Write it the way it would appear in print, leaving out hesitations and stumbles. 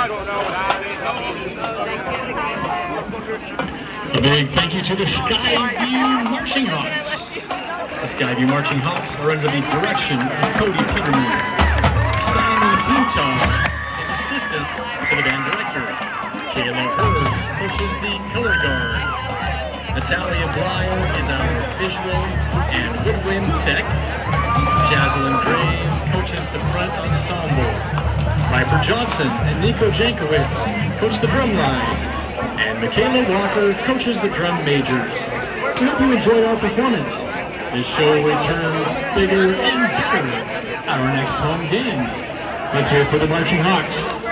A big thank you to the Skyview Marching Hawks. The Skyview Marching Hawks are under the direction of Cody Peterman. Simon Bintag is assistant to the band director. Kayla Hurd coaches the color guard. Natalia Blyer is our visual and woodwind tech. Jaslyn Graves coaches the front ensemble. Piper Johnson and Nico Jankowitz coach the drum line. And Michaela Walker coaches the drum majors. We hope you enjoyed our performance. This show will return bigger and better at our next home game. Let's hear it for the Marching Hawks.